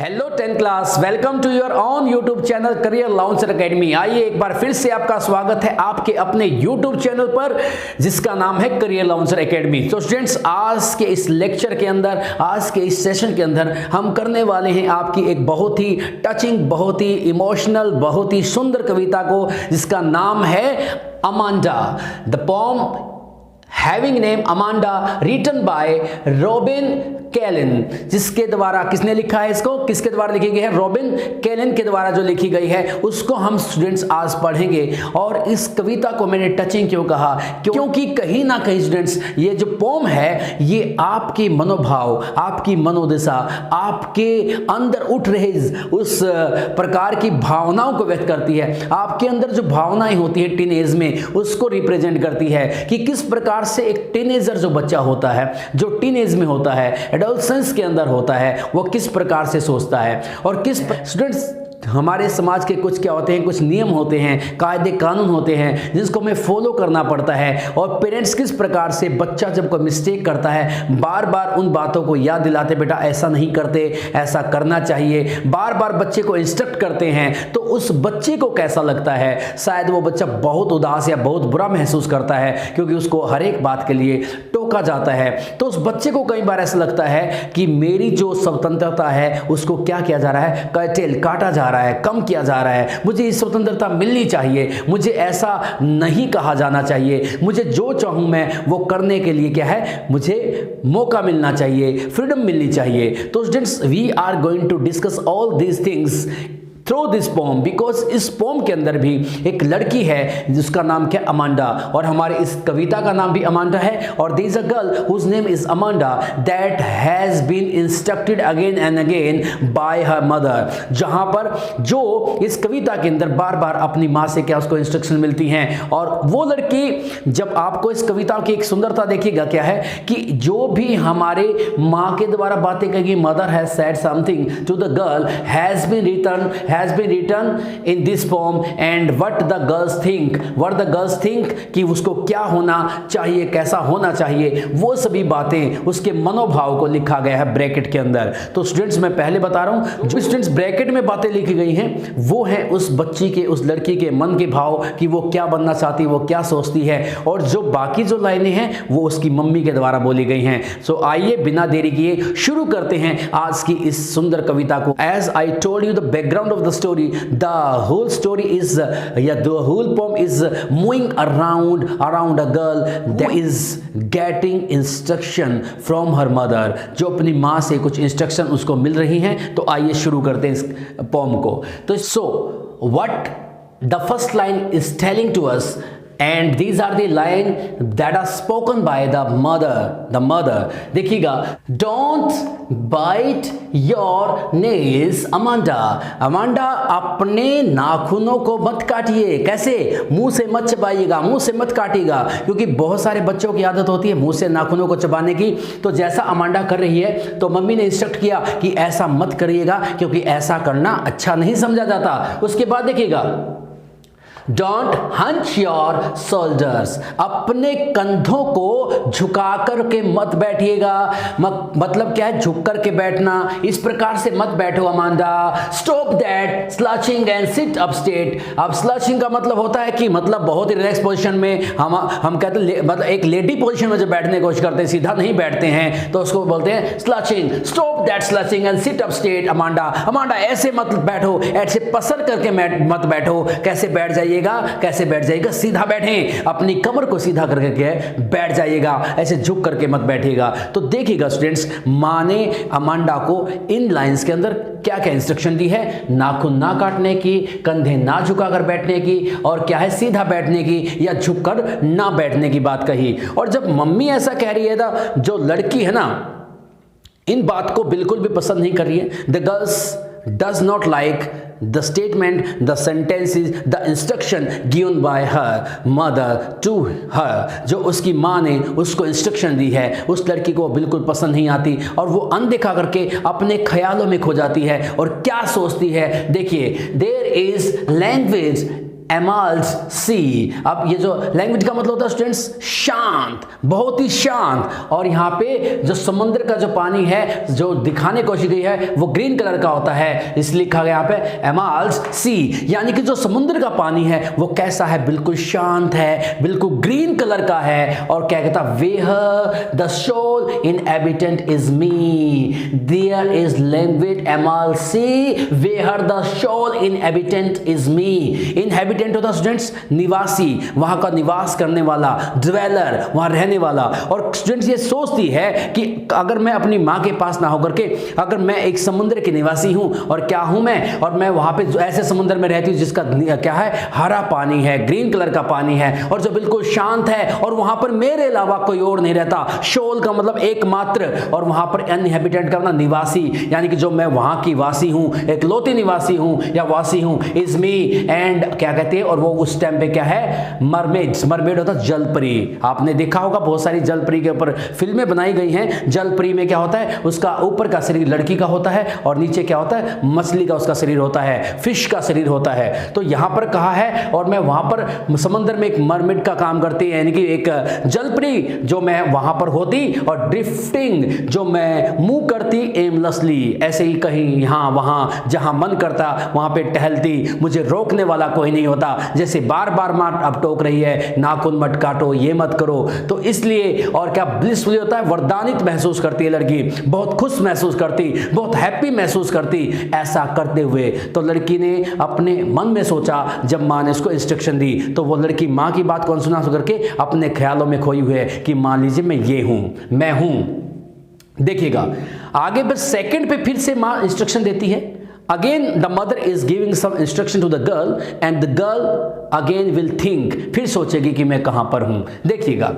Hello 10th class, welcome to your on YouTube channel Career Launcher Academy. आइए एक बार फिर से आपका स्वागत है आपके अपने यूट्यूब चैनल पर जिसका नाम है करियर लॉन्चर एकेडमी। तो स्टूडेंट्स, आज के इस लेक्चर के अंदर, आज के इस सेशन के अंदर हम करने वाले हैं आपकी एक बहुत ही टचिंग, बहुत ही इमोशनल, बहुत ही सुंदर कविता को जिसका नाम है Amanda. The poem having name Amanda written by Robin Callan, जिसके द्वारा किसने लिखा है, इसको किसके द्वारा लिखी गई है, रॉबिन कैलन के द्वारा जो लिखी गई है उसको हम स्टूडेंट्स आज पढ़ेंगे। और इस कविता को मैंने टचिंग क्यों कहा, क्योंकि कहीं ना कहीं स्टूडेंट्स ये जो पोम है ये आपकी मनोभाव, आपकी मनोदशा, आपके अंदर उठ रहे उस प्रकार की भावनाओं को व्यक्त करती है। आपके अंदर जो भावनाएं होती है टीनेज में उसको रिप्रेजेंट करती है कि किस प्रकार से एक टीनेजर जो बच्चा होता है, जो टीनेज में होता है, एडोलसेंस के अंदर होता है, वो किस प्रकार से सोचता है। और किस स्टूडेंट्स, हमारे समाज के कुछ क्या होते हैं, कुछ नियम होते हैं, कायदे कानून होते हैं जिसको हमें फॉलो करना पड़ता है। और पेरेंट्स किस प्रकार से बच्चा जब कोई मिस्टेक करता है बार बार उन बातों को याद दिलाते, बेटा ऐसा नहीं करते, ऐसा करना चाहिए, बार बार बच्चे को इंस्ट्रक्ट करते हैं। तो उस बच्चे को कैसा लगता है, शायद वो बच्चा बहुत उदास या बहुत बुरा महसूस करता है क्योंकि उसको हर एक बात के लिए टोका जाता है। तो उस बच्चे को कई बार ऐसा लगता है कि मेरी जो स्वतंत्रता है उसको क्या किया जा रहा है, कर्टेल काटा जा रहा है, कम किया जा रहा है। मुझे इस स्वतंत्रता मिलनी चाहिए, मुझे ऐसा नहीं कहा जाना चाहिए, मुझे जो चाहूं मैं वो करने के लिए क्या है, मुझे मौका मिलना चाहिए, फ्रीडम मिलनी चाहिए। तो students, we are going to discuss all these things through this poem, because इस पोम के अंदर भी एक लड़की है जिसका नाम क्या, अमांडा, और हमारे इस कविता का नाम भी अमांडा है। और there is a girl whose name is Amanda that has been instructed again and again by her mother, जहां पर जो इस कविता के अंदर बार बार अपनी माँ से क्या उसको इंस्ट्रक्शन मिलती हैं। और वो लड़की, जब आपको इस कविता की एक सुंदरता देखिएगा क्या है कि जो भी हमारे माँ के द्वारा बातें कहेगी, mother has said something to the girl has been written in this poem, and what the girls think कि उसको क्या होना चाहिए, कैसा होना चाहिए, वो सभी बातें, उसके मनोभाव को लिखा गया है ब्रैकेट के अंदर। तो स्टूडेंट्स, मैं पहले बता रहा हूं, जो स्टूडेंट्स ब्रैकेट में बातें लिखी गई हैं वो है उस बच्ची के, उस लड़की के मन के भाव कि वो क्या बनना चाहती है, वो क्या सोचती है। और जो बाकी जो लाइनें हैं वो उसकी मम्मी के द्वारा बोली गई हैं। सो आइए बिना देरी किए शुरू करते हैं आज की इस सुंदर कविता को। As I told you the background of the story, the whole story is the whole poem is moving around a girl that is getting instruction from her mother, जो अपनी माँ से कुछ इंस्ट्रक्शन उसको मिल रही हैं। तो आइए शुरू करते हैं इस पोम को। तो so what the first line is telling to us, and these are the line that are spoken by the mother. देखिएगा, don't bite your nails Amanda, अपने नाखूनों को मत काटिए। कैसे? मुंह से मत चबाइएगा, मुंह से मत काटिएगा, क्योंकि बहुत सारे बच्चों की आदत होती है मुंह से नाखूनों को चबाने की। तो जैसा अमांडा कर रही है तो मम्मी ने इंस्ट्रक्ट किया कि ऐसा मत करिएगा क्योंकि ऐसा करना अच्छा नहीं समझा जाता। उसके बाद देखिएगा, Don't hunch your shoulders, अपने कंधों को झुका करके मत बैठिएगा। मतलब क्या है, झुक करके बैठना, इस प्रकार से मत बैठो Amanda. Stop that slouching and sit up straight। अब slouching का मतलब होता है कि मतलब बहुत ही रिलैक्स पोजीशन में हम कहते हैं, मतलब एक लेडी पोजीशन में जब बैठने की कोशिश करते हैं, सीधा नहीं बैठते हैं, तो उसको बोलते हैं slouching। Stop that slouching and sit up straight Amanda ऐसे मत बैठो, ऐसे पसर करके मत बैठो। कैसे बैठ जाइएगा, सीधा बैठें, अपनी कमर को सीधा करके बैठ जाइएगा, ऐसे झुक करके मत बैठिएगा। तो देखिएगा स्टूडेंट्स, माँ ने अमांडा को इन लाइंस के अंदर क्या क्या इंस्ट्रक्शन दी है, नाखून ना काटने की, कंधे ना झुकाकर बैठने की, और क्या है, सीधा बैठने की या झुककर ना बैठने की बात कही। और जब मम्मी ऐसा कह रही है ना, जो लड़की है ना इन बात को बिल्कुल भी पसंद नहीं कर रही है। The girls does not like the statement, the sentences, the instruction given by her mother to her, जो उसकी माँ ने उसको इंस्ट्रक्शन दी है उस लड़की को बिल्कुल पसंद नहीं आती और वो अनदेखा करके अपने ख्यालों में खो जाती है और क्या सोचती है। देखिए, there is language एमल्स सी। अब ये जो लैंग्वेज का मतलब होता है स्टूडेंट्स शांत, बहुत ही शांत। और यहाँ पे जो समुद्र का जो पानी है जो दिखाने की कोशिश की है वो ग्रीन कलर का होता है, इसलिए लिखा गया यहाँ पे एमल्स सी, यानी कि जो समुद्र का पानी है वो कैसा है, बिल्कुल शांत है, बिल्कुल ग्रीन कलर का है। और क्या कहता, where the soul inhabitant is me, there is language एमल्स see where the soul inhabitant is me. Inhabitant होता स्टूडेंट्स निवासी, वहां का निवास करने वाला, ड्वेलर, वहां रहने वाला। और स्टूडेंट्स ये सोचती है कि अगर मैं अपनी मां के पास ना होकर के, अगर मैं एक समुद्र के निवासी हूं, और क्या हूं मैं, और मैं वहां पे ऐसे समुद्र में रहती हूं जिसका क्या है, हरा पानी है, ग्रीन कलर का पानी है, और जो बिल्कुल शांत है, और वहां पर मेरे अलावा कोई और नहीं रहता। शोल का मतलब एकमात्र, और वहां पर अनइनहैबिटेंट का मतलब निवासी, यानी कि जो मैं वहां की वासी हूं, एक लौती निवासी हूं या वासी हूं, इज मी। एंड क्या कहते हैं, और वो उस टाइम पे क्या है, मरमेड्स। मरमेड होता है जलपरी। आपने देखा होगा बहुत सारी जलपरी के ऊपर फिल्में बनाई गई हैं। जलपरी में क्या होता है, उसका ऊपर का शरीर लड़की का होता है और नीचे क्या होता है, मछली का उसका शरीर होता है, फिश का शरीर होता है। तो यहां पर कहा है, और मैं वहां पर समंदर में एक मरमेड का काम करती है, यानी कि एक जलपरी जो मैं वहां पर होती, और ड्रिफ्टिंग जो मैं मूव करती एमलेसली, ऐसे ही कहीं यहां वहां जहां मन करता वहां पे टहलती, मुझे रोकने वाला कोई नहीं होता। जैसे बार बार माँ अब टोक रही है, नाखून मत काटो, ये मत करो, तो इसलिए। और क्या ब्लिसफुल होता है, वरदानित महसूस करती है लड़की, बहुत खुश महसूस करती, बहुत हैप्पी महसूस करती। ऐसा करते हुए तो लड़की ने अपने मन में सोचा, जब माँ ने उसको इंस्ट्रक्शन दी, तो वो लड़की माँ की बात को सुना करके अपने ख्यालों में खोई हुई है कि मान लीजिए मैं ये हूं, मैं हूं। देखिएगा आगे बस सेकंड पे फिर से माँ इंस्ट्रक्शन देती है। Again the mother is giving some instruction to the girl and the girl again will think, फिर सोचेगी कि मैं कहां पर हूं। देखिएगा,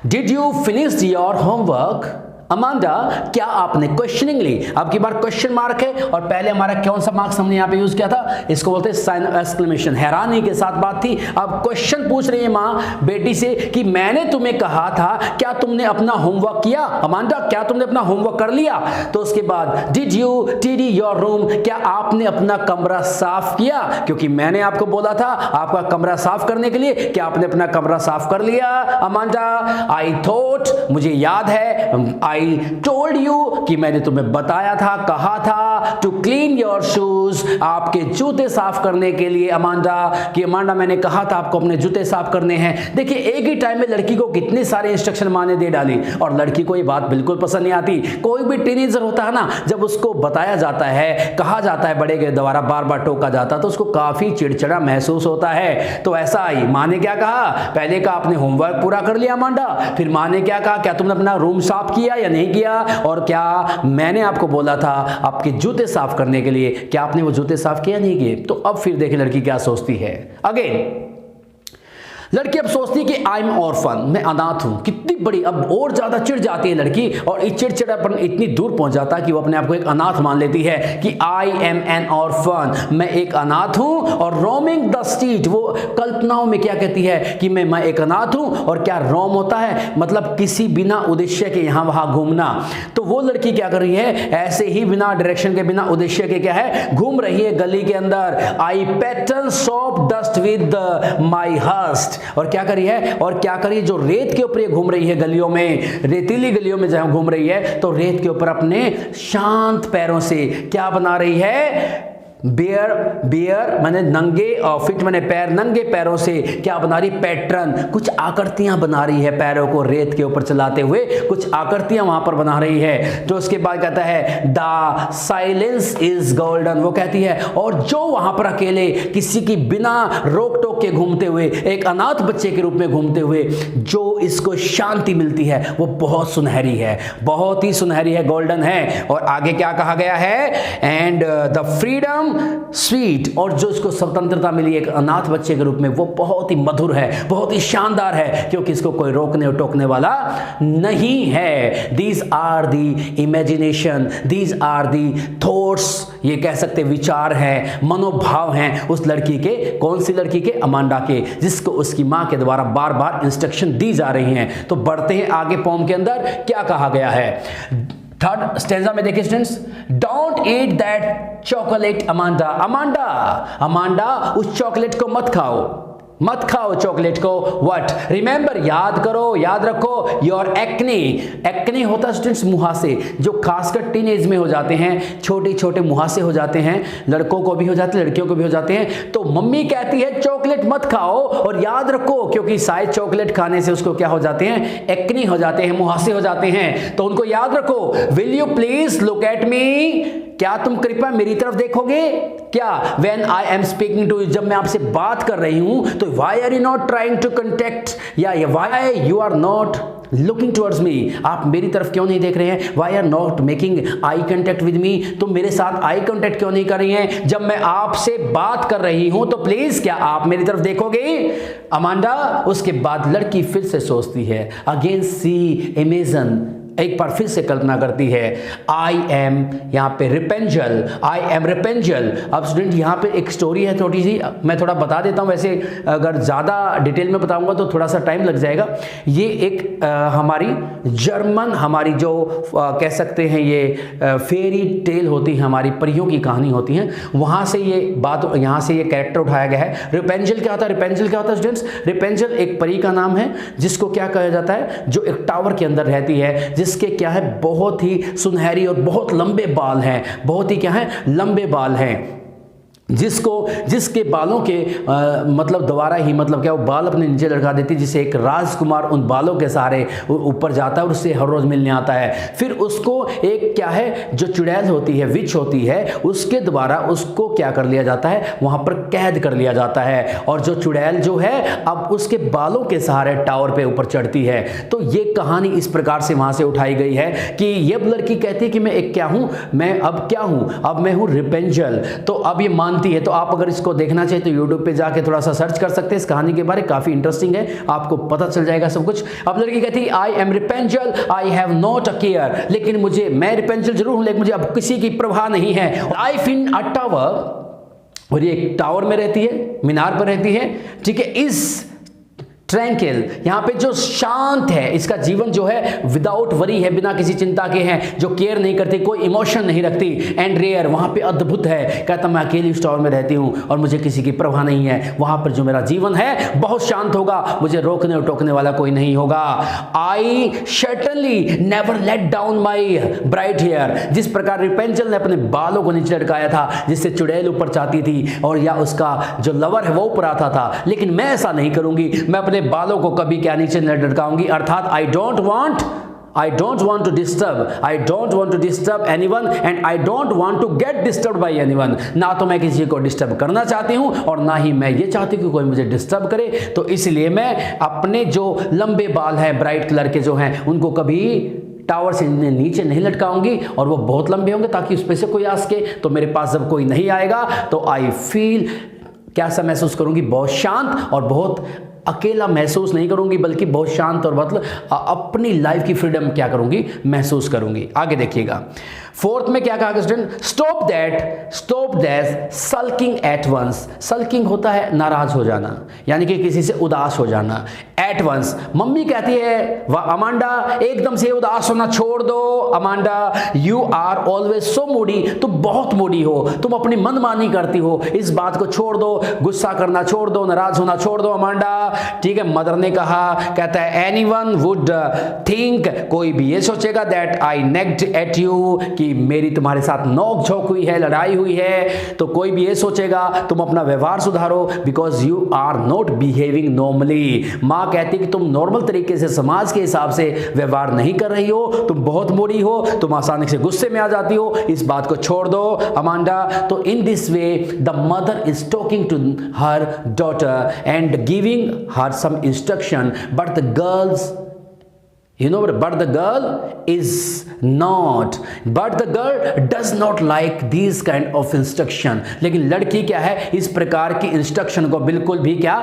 Did you finish your homework? Amanda, क्या आपने, क्वेश्चनिंगली, अब की बार क्वेश्चन मार्क है, और पहले हमारा कौन सा मार्क्स हमने यहां पे यूज किया था, इसको बोलते हैं साइन ऑफ एक्सक्लेमेशन, हैरानी के साथ बात थी। अब क्वेश्चन पूछ रही है मां बेटी से कि मैंने तुम्हें कहा था, क्या तुमने अपना होमवर्क किया? अमांडा, क्या तुमने अपना होमवर्क कर लिया? तो उसके बाद डिड यू टिडी योर रूम, क्या आपने अपना कमरा साफ किया? क्योंकि मैंने आपको बोला था आपका कमरा साफ करने के लिए, क्या आपने अपना कमरा साफ कर लिया? अमांडा, आई थॉट, मुझे याद है, आई टोल्ड यू, कि मैंने तुम्हें बताया था, कहा था, टू क्लीन योर शूज, आपके जूते साफ करने के लिए। अमांडा, कि अमांडा मैंने कहा था आपको अपने जूते साफ करने हैं। देखिए एक ही टाइम में लड़की को कितने सारे इंस्ट्रक्शन माँ ने दे डाली, और लड़की को ये बात बिल्कुल पसंद नहीं आती। कोई भी टीनेजर होता है ना, जब उसको बताया जाता है, कहा जाता है, बड़े के द्वारा बार बार टोका जाता है, तो उसको काफी चिड़चिड़ा महसूस होता है। तो ऐसा ही माँ ने क्या कहा, पहले कहा आपने होमवर्क पूरा कर लिया अमांडा, फिर माँ ने क्या कहा, क्या तुमने अपना रूम साफ किया या नहीं किया, और क्या मैंने आपको बोला था आपके जूते साफ करने के लिए, क्या आपने वो जूते साफ किया नहीं किए? तो अब फिर देखिए लड़की क्या सोचती है। अगेन लड़की अब सोचती है कि आई एम ऑर्फन, मैं अनाथ हूं। कितनी बड़ी, अब और ज्यादा चिढ़ जाती है लड़की, और इस चिड़चिड़ापन इतनी दूर पहुंच जाता है कि वो अपने आप को एक अनाथ मान लेती है कि आई एम एन ऑर्फन, मैं एक अनाथ हूं। और रोमिंग द स्ट्रीट, वो कल्पनाओं में क्या कहती है कि मैं एक अनाथ हूं। और क्या रोम होता है, मतलब किसी बिना उद्देश्य के यहां वहां घूमना। तो वो लड़की क्या कर रही है, ऐसे ही बिना डायरेक्शन के, बिना उद्देश्य के क्या है, घूम रही है गली के अंदर। I petal soft dust with my hearse, और क्या करी है, और क्या करी, जो रेत के ऊपर घूम रही है गलियों में, रेतीली गलियों में जहां घूम रही है, तो रेत के ऊपर अपने शांत पैरों से क्या बना रही है, बेयर, बेयर माने नंगे, और फिट माने पैर, नंगे पैरों से क्या बना रही, पैटर्न, कुछ आकृतियां बना रही है, पैरों को रेत के ऊपर चलाते हुए कुछ आकृतियां वहां पर बना रही है। तो उसके बाद कहता है द साइलेंस इज गोल्डन, वो कहती है, और जो वहां पर अकेले किसी की बिना रोक टोक के घूमते हुए, एक अनाथ बच्चे के रूप में घूमते हुए जो इसको शांति मिलती है, वो बहुत सुनहरी है, बहुत ही सुनहरी है, गोल्डन है। और आगे क्या कहा गया है, एंड द फ्रीडम स्वीट, और जो इसको स्वतंत्रता मिली एक अनाथ बच्चे के रूप में, वो बहुत ही मधुर है, बहुत ही शानदार है, क्योंकि इसको कोई रोकने और टोकने वाला नहीं है। These are the imagination, these are the thoughts, ये कह सकते विचार हैं, मनोभाव हैं उस लड़की के। कौन सी लड़की के, अमांडा के, जिसको उसकी मां के द्वारा बार बार इंस्ट्रक्शन दी जा रही हैं। तो बढ़ते हैं आगे, पोम के अंदर क्या कहा गया है। थर्ड स्टेंजा में देखिए students, don't eat that chocolate Amanda. Amanda, Amanda उस चॉकलेट को मत खाओ, मत खाओ चॉकलेट को। व्हाट, रिमेंबर, याद करो, याद रखो, योर एक्ने। एक्ने होता है स्टूडेंट्स मुहासे, जो खासकर टीनेज में हो जाते हैं, छोटे छोटे मुहासे हो जाते हैं, लड़कों को भी हो जाते हैं, लड़कियों को भी हो जाते हैं। तो मम्मी कहती है चॉकलेट मत खाओ, और याद रखो क्योंकि शायद चॉकलेट खाने से उसको क्या हो जाते हैं, एक्ने हो जाते हैं, मुहासे हो जाते हैं। तो उनको याद रखो। Will you please look at me, क्या तुम कृपया मेरी तरफ देखोगे? क्या, when I am speaking to you, जब मैं आपसे बात कर रही हूं, तो why are you not trying to contact, या why you are not looking towards me, आप मेरी तरफ क्यों नहीं देख रहे हैं? Why are not making eye contact with me, तुम मेरे साथ आई कांटेक्ट क्यों नहीं कर रही हैं? जब मैं आपसे बात कर रही हूं तो प्लीज क्या आप मेरी तरफ देखोगे? अमांडा, उसके बाद लड़की फिर से सोचती है, अगेन सी इमेजिन, एक बार फिर से कल्पना करती है, आई एम, यहाँ पे रिपेंजल, आई एम रिपेंजल। अब स्टूडेंट यहाँ पे एक स्टोरी है थोड़ी सी, मैं थोड़ा बता देता हूँ, वैसे अगर ज़्यादा डिटेल में बताऊंगा तो थोड़ा सा टाइम लग जाएगा। ये एक हमारी जर्मन, हमारी जो कह सकते हैं ये फेरी टेल होती है, हमारी परियों की कहानी होती है, वहाँ से ये बात, यहाँ से ये कैरेक्टर उठाया गया है। रिपेंजल क्या होता है? रिपेंजल क्या होता है स्टूडेंट्स? रिपेंजल एक परी का नाम है, जिसको क्या कहा जाता है, जो एक टावर के अंदर रहती है, जिसके क्या है, बहुत ही सुनहरी और बहुत लंबे बाल हैं, बहुत ही क्या है, लंबे बाल हैं, जिसके बालों के मतलब द्वारा ही, मतलब क्या, वो बाल अपने नीचे लटका देती, जिसे एक राजकुमार उन बालों के सहारे ऊपर जाता है और उससे हर रोज मिलने आता है। फिर उसको एक क्या है, जो चुड़ैल होती है, विच होती है, उसके द्वारा उसको क्या कर लिया जाता है, वहां पर कैद कर लिया जाता है, और जो चुड़ैल जो है अब उसके बालों के सहारे टावर पे ऊपर चढ़ती है। तो ये कहानी इस प्रकार से वहां से उठाई गई है कि ये लड़की कहती है कि मैं एक क्या हूं, मैं अब क्या हूं, अब मैं हूं रिपेंजल। तो अब ये है, तो आप अगर इसको देखना चाहिए तो YouTube पे जाके थोड़ा सा सर्च कर सकते हैं इस कहानी के बारे, काफी इंटरेस्टिंग है, आपको पता चल जाएगा सब कुछ। अब लड़की कहती है, I am Rapunzel, I have not a care, लेकिन मैं रिपेंजल जरूर हूं, लेकिन मुझे अब किसी की परवाह नहीं है। लाइफ इन अ टावर, और ये एक टावर में रहती है, मीनार पर रहती है, ठीक है, इस ट्रैंकिल, यहाँ पे जो शांत है, इसका जीवन जो है विदाउट वरी है, बिना किसी चिंता के हैं, जो केयर नहीं करती, कोई इमोशन नहीं रखती, एंड रेयर, वहाँ पे अद्भुत है। कहता मैं अकेली स्टोर में रहती हूँ और मुझे किसी की परवाह नहीं है, वहाँ पर जो मेरा जीवन है बहुत शांत होगा, मुझे रोकने और टोकने वाला कोई नहीं होगा। I certainly never let down my bright hair, जिस प्रकार रिपेंजल ने अपने बालों को नीचे लटकाया था, जिससे चुड़ैल ऊपर चाहती थी और या उसका जो लवर है वो ऊपर आता था, लेकिन मैं ऐसा नहीं करूंगी, मैं अपने बालों को कभी क्या नीचे न लटकाऊंगी। अर्थात I don't want to disturb anyone and I don't want to get disturbed by anyone। ना तो मैं किसी को डिस्टर्ब करना चाहती हूं और ना ही मैं ये चाहती हूं कि कोई मुझे डिस्टर्ब करे। तो इसलिए मैं अपने जो लंबे बाल हैं, ब्राइट कलर के जो हैं, उनको कभी टावर से नीचे नहीं लटकाऊंगी, और वो बहुत लंबे होंगे ताकि उस पे से कोई आ सके। तो मेरे पास जब कोई नहीं आएगा तो आई फील, कैसा महसूस करूंगी, बहुत शांत, और बहुत अकेला महसूस नहीं करूंगी, बल्कि बहुत शांत और मतलब अपनी लाइफ की फ्रीडम क्या करूंगी, महसूस करूंगी। आगे देखिएगा, फोर्थ में क्या कहा student, stop that sulking at once. Sulking होता है नाराज हो जाना, यानी कि किसी से उदास हो जाना। एट वंस, मम्मी कहती है, वाह अमांडा, एकदम से उदास होना छोड़ दो। Amanda, you are always so moody, तुम बहुत मूडी हो, तुम अपनी मनमानी करती हो, इस बात को छोड़ दो, गुस्सा करना छोड़ दो, नाराज होना छोड़ दो अमांडा। ठीक है, मदर ने कहा, कहता है एनीवन वुड थिंक, कोई भी ये सोचेगा, दैट आई नेग्ड एट यू, कि मेरी तुम्हारे साथ नोक झोंक हुई है, लड़ाई हुई है, तो कोई भी ये सोचेगा तुम अपना व्यवहार सुधारो, because you are not behaving normally. माँ कहती कि तुम नॉर्मल तरीके से, समाज के हिसाब से व्यवहार नहीं कर रही हो, तुम बहुत मूडी हो, तुम आसानी से गुस्से में आ जाती हो, इस बात को छोड़ दो अमांडा। तो in this way the mother is talking to her daughter and giving her some instruction, but the girl does not like these kind of instruction। लेकिन लड़की क्या है, इस प्रकार की इंस्ट्रक्शन को बिल्कुल भी क्या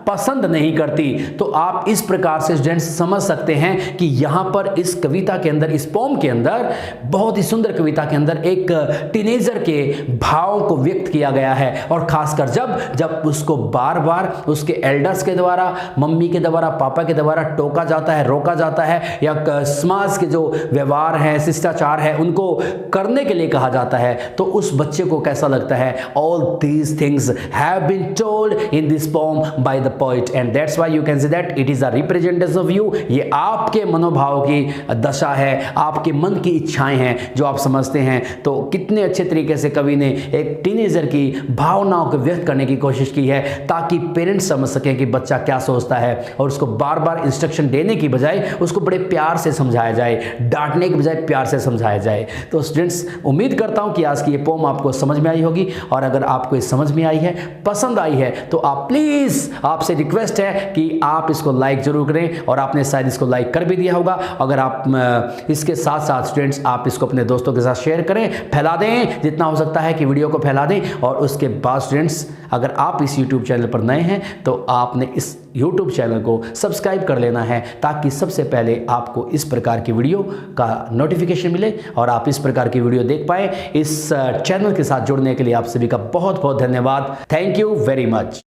पसंद नहीं करती। तो आप इस प्रकार से स्टूडेंट्स समझ सकते हैं कि यहां पर इस कविता के अंदर, इस पोम के अंदर, बहुत ही सुंदर कविता के अंदर एक टीनेजर के भाव को व्यक्त किया गया है। और खासकर जब उसको बार बार उसके एल्डर्स के द्वारा, मम्मी के द्वारा, पापा के द्वारा टोका जाता है, रोका जाता है, या समाज के जो व्यवहार है, शिष्टाचार है, उनको करने के लिए कहा जाता है, तो उस बच्चे को कैसा लगता है? All these things have been told in this poem by the poet and that's why you can say that it is a representation of you. ये आपके मनोभाव की दशा है, आपके मन की इच्छाएं हैं जो आप समझते हैं। तो कितने अच्छे तरीके से कवि ने एक टीनेजर की भावनाओं को व्यक्त करने की कोशिश की है, ताकि पेरेंट्स समझ सकें कि बच्चा क्या सोचता है, और उसको बार बार इंस्ट्रक्शन देने की बजाय उसको बड़े प्यार से समझाया जाए, डांटने की बजाय प्यार से समझाया जाए। तो स्टूडेंट्स, उम्मीद करता हूं कि आज की ये पोम आपको समझ में आई होगी, और अगर आपको ये समझ में आई है, पसंद आई है, तो आप प्लीज, आपसे रिक्वेस्ट है कि आप इसको लाइक जरूर करें, और आपने शायद इसको लाइक कर भी दिया होगा। अगर आप इसके साथ साथ स्टूडेंट्स आप इसको अपने दोस्तों के साथ शेयर करें, फैला दें, जितना हो सकता है कि वीडियो को फैला दें। और उसके बाद स्टूडेंट्स, अगर आप इस YouTube चैनल पर नए हैं तो आपने इस YouTube चैनल को सब्सक्राइब कर लेना है, ताकि सबसे पहले आपको इस प्रकार की वीडियो का नोटिफिकेशन मिले और आप इस प्रकार की वीडियो देख पाए। इस चैनल के साथ जुड़ने के लिए आप सभी का बहुत बहुत धन्यवाद। Thank you very much.